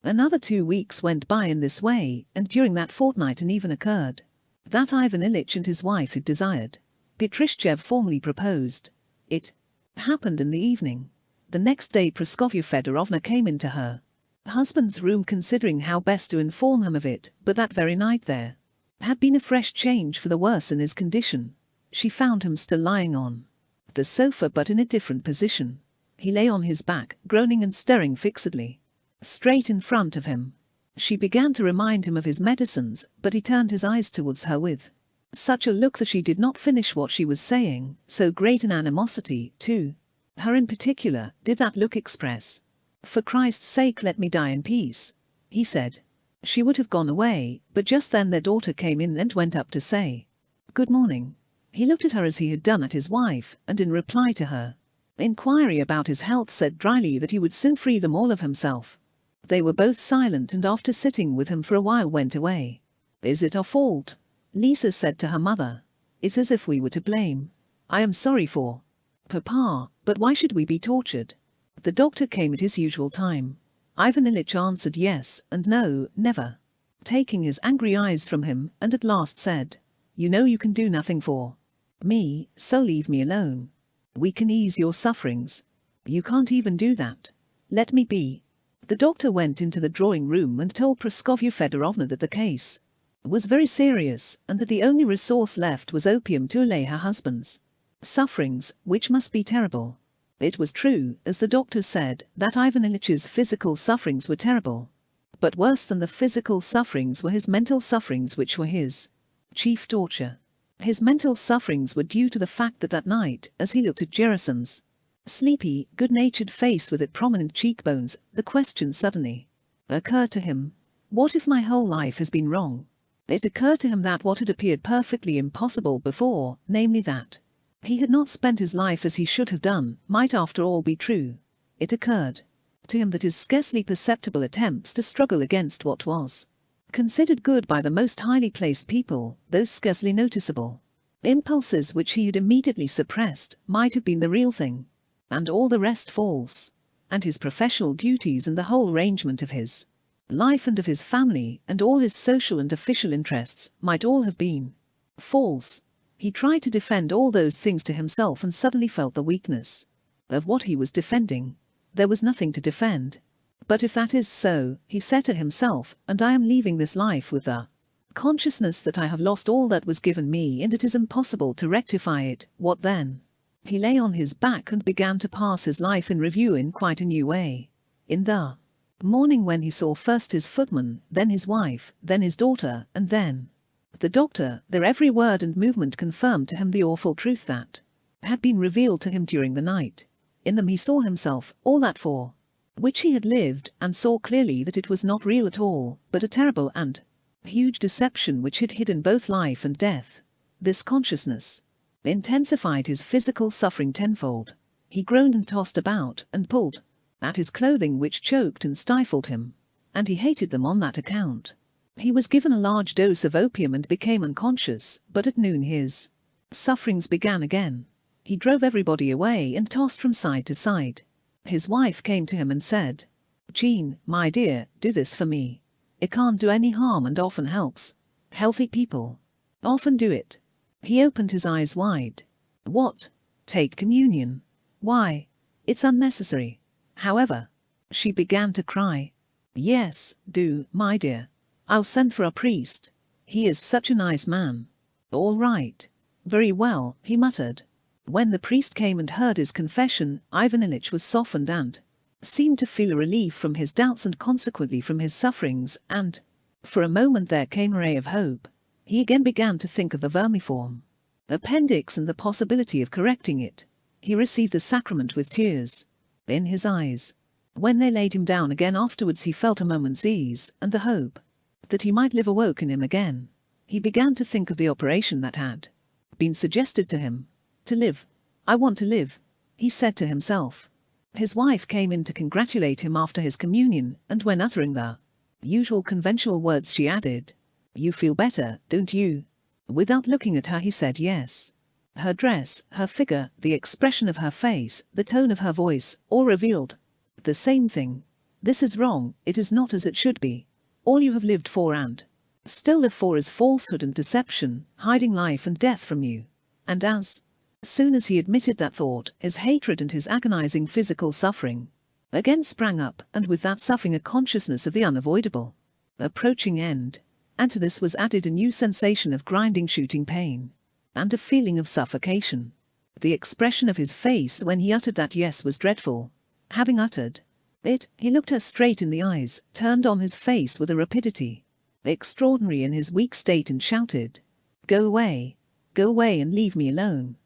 Another 2 weeks went by in this way, and during that fortnight an event occurred that Ivan Ilyich and his wife had desired. Petrushchev formally proposed. It happened in the evening. The next day Praskovya Fedorovna came into her husband's room considering how best to inform him of it, but that very night there had been a fresh change for the worse in his condition. She found him still lying on the sofa but in a different position. He lay on his back, groaning and staring fixedly straight in front of him. She began to remind him of his medicines, but he turned his eyes towards her with such a look that she did not finish what she was saying, so great an animosity, too. Her in particular, did that look express. "For Christ's sake let me die in peace," he said. She would have gone away, but just then their daughter came in and went up to say, "Good morning." He looked at her as he had done at his wife, and in reply to her inquiry about his health said dryly that he would soon free them all of himself. They were both silent and after sitting with him for a while went away. "Is it our fault?" Lisa said to her mother. "It's as if we were to blame. I am sorry for Papa, but why should we be tortured?" The doctor came at his usual time. Ivan Ilyich answered yes and no, never taking his angry eyes from him, and at last said, "You know you can do nothing for me, so leave me alone. We can ease your sufferings. You can't even do that. Let me be." The doctor went into the drawing room and told Praskovya Fedorovna that the case was very serious and that the only resource left was opium to allay her husband's sufferings, which must be terrible. It was true, as the doctor said, that Ivan Ilych's physical sufferings were terrible. But worse than the physical sufferings were his mental sufferings, which were his chief torture. His mental sufferings were due to the fact that that night, as he looked at Gerasim's sleepy, good-natured face with its prominent cheekbones, the question suddenly occurred to him, what if my whole life has been wrong? It occurred to him that what had appeared perfectly impossible before, namely that he had not spent his life as he should have done, might after all be true. It occurred to him that his scarcely perceptible attempts to struggle against what was considered good by the most highly placed people, those scarcely noticeable impulses which he had immediately suppressed, might have been the real thing, and all the rest false. And his professional duties and the whole arrangement of his life and of his family, and all his social and official interests, might all have been false. He tried to defend all those things to himself and suddenly felt the weakness of what he was defending. There was nothing to defend. But if that is so, he said to himself, and I am leaving this life with the consciousness that I have lost all that was given me and it is impossible to rectify it, what then? He lay on his back and began to pass his life in review in quite a new way. In the morning when he saw first his footman, then his wife, then his daughter, and then the doctor, their every word and movement confirmed to him the awful truth that had been revealed to him during the night. In them he saw himself, all that for which he had lived, and saw clearly that it was not real at all, but a terrible and huge deception which had hidden both life and death. This consciousness intensified his physical suffering tenfold. He groaned and tossed about, and pulled at his clothing which choked and stifled him, and he hated them on that account. He was given a large dose of opium and became unconscious, but at noon his sufferings began again. He drove everybody away and tossed from side to side. His wife came to him and said, "Jean, my dear, do this for me. It can't do any harm and often helps. Healthy people often do it." He opened his eyes wide. "What? Take communion? Why? It's unnecessary." However, she began to cry. "Yes, do, my dear. I'll send for a priest. He is such a nice man." "All right. Very well," he muttered. When the priest came and heard his confession, Ivan Ilyich was softened and seemed to feel a relief from his doubts and consequently from his sufferings, and for a moment there came a ray of hope. He again began to think of the vermiform appendix and the possibility of correcting it. He received the sacrament with tears in his eyes. When they laid him down again afterwards he felt a moment's ease, and the hope that he might live awoke in him again. He began to think of the operation that had been suggested to him. To live. I want to live, he said to himself. His wife came in to congratulate him after his communion, and when uttering the usual conventional words she added, "You feel better, don't you?" Without looking at her he said yes. Her dress, her figure, the expression of her face, the tone of her voice, all revealed the same thing. This is wrong, it is not as it should be. All you have lived for and still live for is falsehood and deception, hiding life and death from you. And as soon as he admitted that thought, his hatred and his agonizing physical suffering again sprang up, and with that suffering a consciousness of the unavoidable approaching end. And to this was added a new sensation of grinding shooting pain, and a feeling of suffocation. The expression of his face when he uttered that yes was dreadful. Having uttered it, he looked her straight in the eyes, turned on his face with a rapidity extraordinary in his weak state, and shouted, go away and leave me alone."